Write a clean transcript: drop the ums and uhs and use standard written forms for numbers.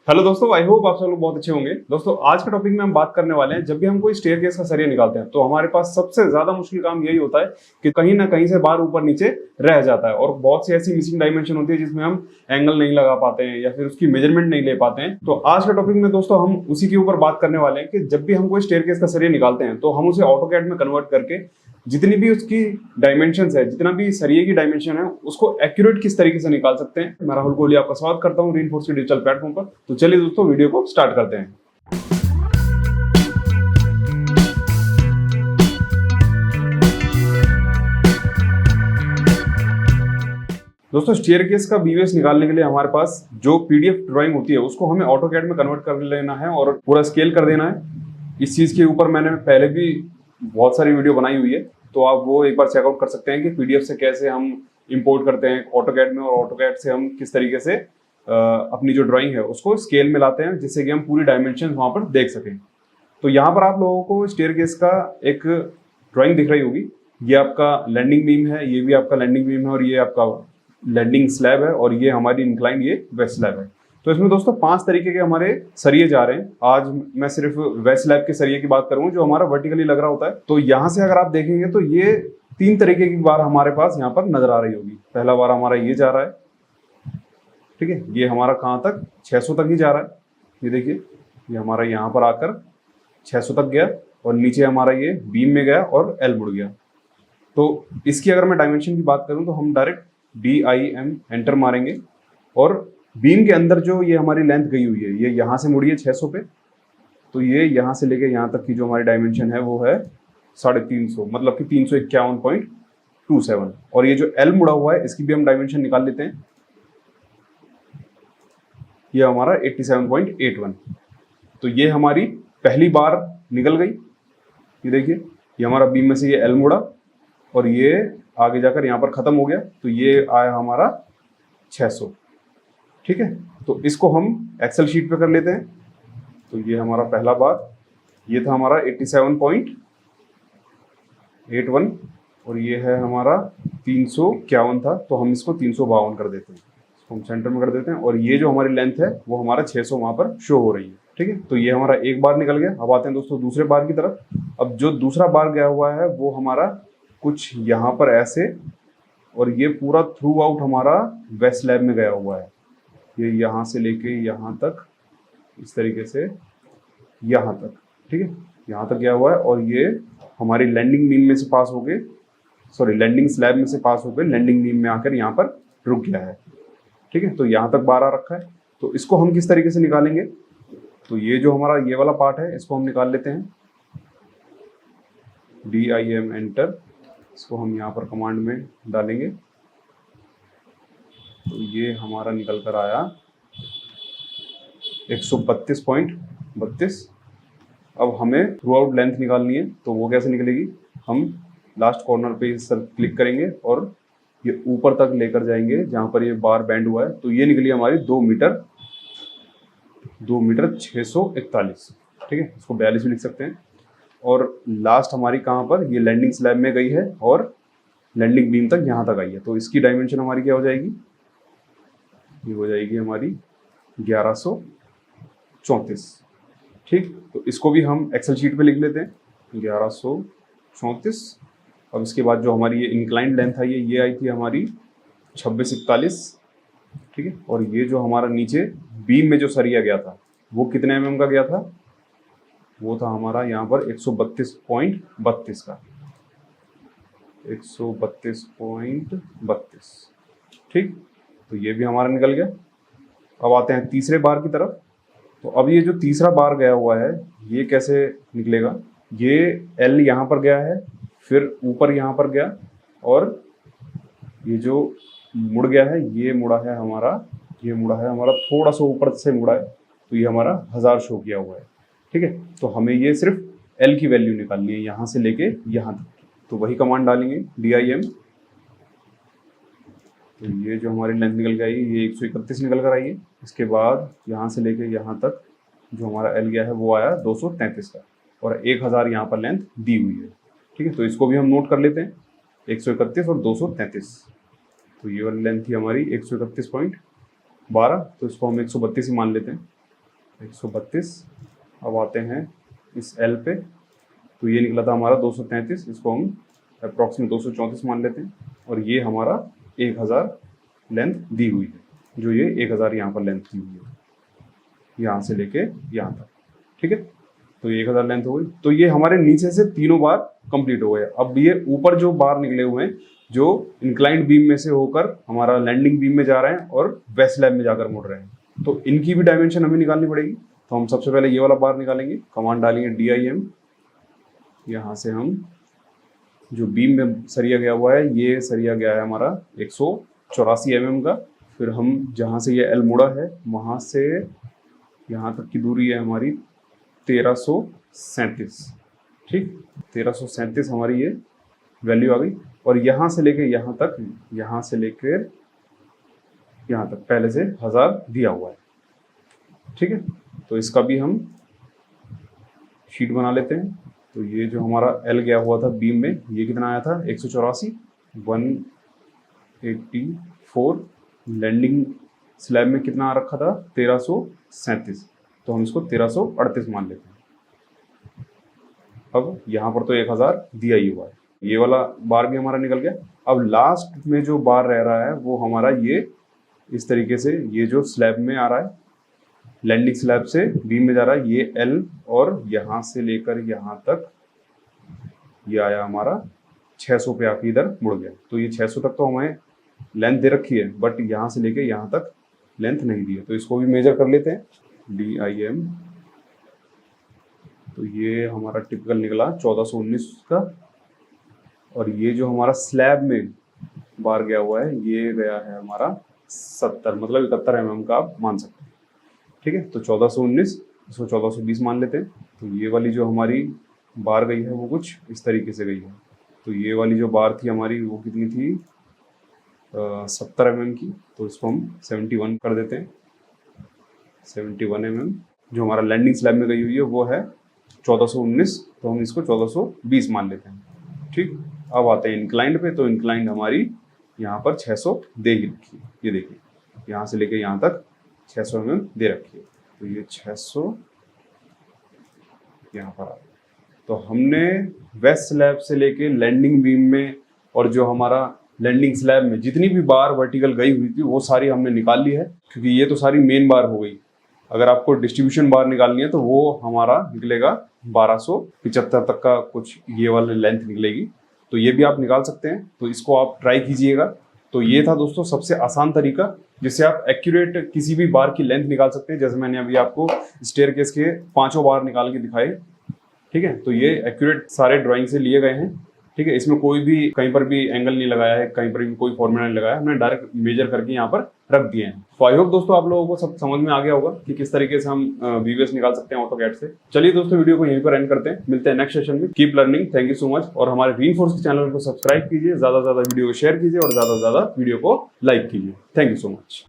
Hello दोस्तों, I hope आप सब लोग बहुत अच्छे होंगे। दोस्तों आज के टॉपिक में हम बात करने वाले हैं, जब भी हम कोई स्टेयरकेस का सरिया निकालते हैं तो हमारे पास सबसे ज्यादा मुश्किल काम यही होता है कि कहीं ना कहीं से बार ऊपर नीचे रह जाता है और बहुत सी ऐसी मिसिंग डायमेंशन होती है जिसमें हम एंगल नहीं लगा पाते हैं या फिर उसकी मेजरमेंट नहीं ले पाते हैं। तो आज के टॉपिक में दोस्तों हम उसी के ऊपर बात करने वाले हैं कि जब भी हम कोई स्टेयरकेस का सरिया निकालते हैं तो हम उसे ऑटोकैड में कन्वर्ट करके जितनी भी उसकी डायमेंशंस है, जितना भी सरिये की डायमेंशन है, उसको एक्यूरेट किस तरीके से निकाल सकते हैं। मैं राहुल कोहली आपका स्वागत करता हूं रीइंफोर्स के डिजिटल प्लेटफॉर्म पर। तो चलिए दोस्तों वीडियो को स्टार्ट करते हैं। दोस्तों स्टेयरकेस का बीवेस निकालने के लिए हमारे पास जो पीडीएफ ड्राइंग होती है उसको हमें ऑटोकैड में कन्वर्ट कर लेना है और पूरा स्केल कर देना है। इस चीज के ऊपर मैंने पहले भी बहुत सारी वीडियो बनाई हुई है, तो आप वो एक बार चेकआउट कर सकते हैं कि पीडीएफ से कैसे हम इंपोर्ट करते हैं ऑटोकैड में और ऑटोकैड से हम किस तरीके से अपनी जो ड्राइंग है उसको स्केल में लाते हैं जिससे कि हम पूरी डायमेंशन वहां पर देख सकें। तो यहाँ पर आप लोगों को स्टेयरकेस का एक ड्राइंग दिख रही होगी। ये आपका लैंडिंग बीम है, ये भी आपका लैंडिंग बीम है और ये आपका लैंडिंग स्लैब है और ये हमारी इंक्लाइन ये वेस्ट स्लैब है। तो इसमें दोस्तों 5 तरीके के हमारे सरिये जा रहे हैं। आज मैं सिर्फ वेस्ट स्लैब के सरिये की बात करूंगा जो हमारा वर्टिकली लग रहा होता है। तो यहाँ से अगर आप देखेंगे तो ये 3 तरीके की बार हमारे पास यहाँ पर नजर आ रही होगी। पहला बार हमारा ये जा रहा है, ठीक है। ये हमारा कहाँ तक 600 तक ही जा रहा है। ये देखिए, ये हमारा यहाँ पर आकर 600 तक गया और नीचे हमारा ये बीम में गया और एल मुड़ गया। तो इसकी अगर मैं डायमेंशन की बात करूं तो हम डायरेक्ट DIM एंटर मारेंगे और बीम के अंदर जो ये हमारी लेंथ गई हुई है ये यहाँ से मुड़ी है 600 पे। तो ये यहाँ से लेके यहाँ तक की जो हमारी डायमेंशन है वो है 350, मतलब कि 351.27। और ये जो एल मुड़ा हुआ है इसकी भी हम डायमेंशन निकाल लेते हैं। ये हमारा 87.81। तो ये हमारी पहली बार निकल गई। ये देखिए, ये हमारा बीम में से ये एल मुड़ा और ये आगे जाकर यहाँ पर खत्म हो गया। तो ये आया हमारा 600, ठीक है। तो इसको हम एक्सेल शीट पे कर लेते हैं। तो ये हमारा पहला बार, ये था हमारा 87.81 और ये है हमारा 351 था, तो हम इसको 352 कर देते हैं। इसको हम सेंटर में कर देते हैं और ये जो हमारी लेंथ है वो हमारा 600 वहां पर शो हो रही है, ठीक है। तो ये हमारा एक बार निकल गया। अब आते हैं दोस्तों दूसरे बार की तरफ। अब जो दूसरा बार गया हुआ है वो हमारा कुछ यहाँ पर ऐसे, और ये पूरा थ्रू आउट हमारा वेस्ट स्लैब में गया हुआ है। ये यहाँ से लेके यहाँ तक, इस तरीके से यहाँ तक, ठीक है, यहाँ तक गया हुआ है। और ये हमारी लैंडिंग बीम में से पास हो गए, लैंडिंग स्लैब में से पास हो गए, लैंडिंग बीम में आकर यहाँ पर रुक गया है, ठीक है। तो यहाँ तक 12 रखा है। तो इसको हम किस तरीके से निकालेंगे, तो ये जो हमारा ये वाला पार्ट है इसको हम निकाल लेते हैं। DIM एंटर, इसको हम यहाँ पर कमांड में डालेंगे। तो ये हमारा निकल कर आया 132.32। अब हमें थ्रू आउट लेंथ निकालनी है, तो वो कैसे निकलेगी, हम लास्ट कॉर्नर पे इस पर क्लिक करेंगे और ये ऊपर तक लेकर जाएंगे जहाँ पर ये बार बैंड हुआ है। तो ये निकली हमारी 2 मीटर 641, ठीक है। इसको 42 भी लिख सकते हैं। और लास्ट हमारी कहाँ पर, ये लैंडिंग स्लैब में गई है और लैंडिंग बीम तक यहाँ तक आई है। तो इसकी डायमेंशन हमारी क्या हो जाएगी, ये हो जाएगी हमारी 1134, ठीक। तो इसको भी हम एक्सेल शीट पे लिख लेते हैं, 1134। अब इसके बाद जो हमारी ये इंक्लाइंड लेंथ है ये आई थी हमारी 2641, ठीक है। और ये जो हमारा नीचे बीम में जो सरिया गया था वो कितने mm का गया था, वो था हमारा यहाँ पर 132.32 का, 132.32, ठीक। तो ये भी हमारा निकल गया। अब आते हैं तीसरे बार की तरफ। तो अब ये जो तीसरा बार गया हुआ है ये कैसे निकलेगा, ये एल यहाँ पर गया है, फिर ऊपर यहाँ पर गया और ये जो मुड़ गया है ये मुड़ा है हमारा, ये मुड़ा है हमारा थोड़ा सा ऊपर से मुड़ा है। तो ये हमारा 1000 शो किया हुआ है, ठीक है। तो हमें ये सिर्फ एल की वैल्यू निकालनी है यहाँ से लेके यहाँ तक। तो वही कमांड डालेंगे DIM। तो ये जो हमारी लेंथ निकल गई ये 131 निकल कर आई है। इसके बाद यहाँ से लेके यहाँ तक जो हमारा एल गया है वो आया 233 का और 1000 यहाँ पर लेंथ दी हुई है, ठीक है। तो इसको भी हम नोट कर लेते हैं, 131 और 233। तो ये वाली लेंथ थी हमारी 131.12, तो इसको हम 132 ही मान लेते हैं। 132। अब आते हैं इस एल पे, तो ये निकला था हमारा 233, इसको हम अप्रॉक्सीमेट 234 मान लेते हैं। और ये हमारा 1000 लेंथ दी हुई है, जो ये 1000 यहाँ पर लेंथ दी हुई है, यहाँ से लेके यहाँ तक। ठीक है, तो ये 1000 लेंथ हो गई। तो ये हमारे नीचे से तीनों बार कंप्लीट हो गए। अब ये ऊपर जो बार निकले हुए हैं, जो इंक्लाइंड बीम में से होकर हमारा लैंडिंग बीम में जा रहे हैं और वेस्ट स्लैब में जाकर मुड़ रहे हैं, तो इनकी भी डायमेंशन हमें निकालनी पड़ेगी। तो हम सबसे पहले ये वाला बार निकालेंगे, कमांड डालेंगे DIM। यहाँ से हम जो बीम में सरिया गया हुआ है, ये सरिया गया है हमारा 184 mm का। फिर हम जहाँ से ये एल मुड़ा है, वहाँ से यहाँ तक की दूरी है हमारी 1337। ठीक, 1337 हमारी ये वैल्यू आ गई। और यहाँ से लेके यहाँ तक, यहाँ से लेकर यहाँ तक पहले से 1000 दिया हुआ है। ठीक है, तो इसका भी हम शीट बना लेते हैं। तो ये जो हमारा एल गया हुआ था बीम में, ये कितना आया था 184, 184। लैंडिंग स्लैब में कितना आ रखा था 1337, तो हम इसको 1338 मान लेते हैं। अब यहाँ पर तो 1000 दिया ही हुआ है, ये वाला बार भी हमारा निकल गया। अब लास्ट में जो बार रह रहा है वो हमारा ये इस तरीके से, ये जो स्लैब में आ रहा है, लैंडिंग स्लैब से बीम में जा रहा है, ये एल, और यहाँ से लेकर यहाँ तक ये आया हमारा 600 पे आके इधर मुड़ गया। तो ये 600 तक तो हमें लेंथ दे रखी है, बट यहाँ से लेके यहाँ तक लेंथ नहीं दी है। तो इसको भी मेजर कर लेते हैं, DIM। तो ये हमारा टिपिकल निकला 1419 का। और ये जो हमारा स्लैब में बार गया हुआ है, ये गया है हमारा 70, मतलब 71 mm का आप मान सकते हैं। ठीक है, तो 1419, इसको 1420 मान लेते हैं। तो ये वाली जो हमारी बार गई है वो कुछ इस तरीके से गई है। तो ये वाली जो बार थी हमारी, वो कितनी थी 70 mm की, तो इसको हम 71 कर देते हैं। 71 mm जो हमारा लैंडिंग स्लैब में गई हुई है वो है 1419, तो हम इसको 1420 मान लेते हैं। ठीक, अब आते हैं इंक्लाइंड पे। तो इंक्लाइंड हमारी यहाँ पर 600 दे ही रखी है, ये देखिए यहाँ से लेके यहाँ तक 600 mm दे रखी है। तो ये 600 यहाँ पर आ गया। तो हमने वेस्ट स्लैब से लेके लैंडिंग बीम में, और जो हमारा लैंडिंग स्लैब में जितनी भी बार वर्टिकल गई हुई थी वो सारी हमने निकाल ली है, क्योंकि ये तो सारी मेन बार हो गई। अगर आपको डिस्ट्रीब्यूशन बार निकालनी है तो वो हमारा निकलेगा 1275 तक का कुछ ये वाली लेंथ निकलेगी। तो ये भी आप निकाल सकते हैं, तो इसको आप ट्राई कीजिएगा। तो ये था दोस्तों सबसे आसान तरीका जिससे आप एक्यूरेट किसी भी बार की लेंथ निकाल सकते हैं। जैसे मैंने अभी आपको स्टेयरकेस के 5 बार निकाल के दिखाए। ठीक है, तो ये एक्यूरेट सारे ड्राइंग से लिए गए हैं। ठीक है, इसमें कोई भी कहीं पर भी एंगल नहीं लगाया है, कहीं पर भी कोई फॉर्मूला नहीं लगाया, हमने डायरेक्ट मेजर करके यहाँ पर रख दिए हैं। तो आई होप दोस्तों आप लोगों को सब समझ में आ गया होगा कि किस तरीके से हम VBS निकाल सकते हैं AutoCAD से। चलिए दोस्तों, वीडियो को यहीं पर एंड करते हैं, मिलते हैं नेक्स्ट सेशन में। Keep learning, thank you so much. और हमारे रीइंफोर्स के चैनल को सब्सक्राइब कीजिए, ज्यादा से ज्यादा वीडियो को शेयर कीजिए और ज्यादा से ज्यादा वीडियो को लाइक कीजिए। Thank you so much.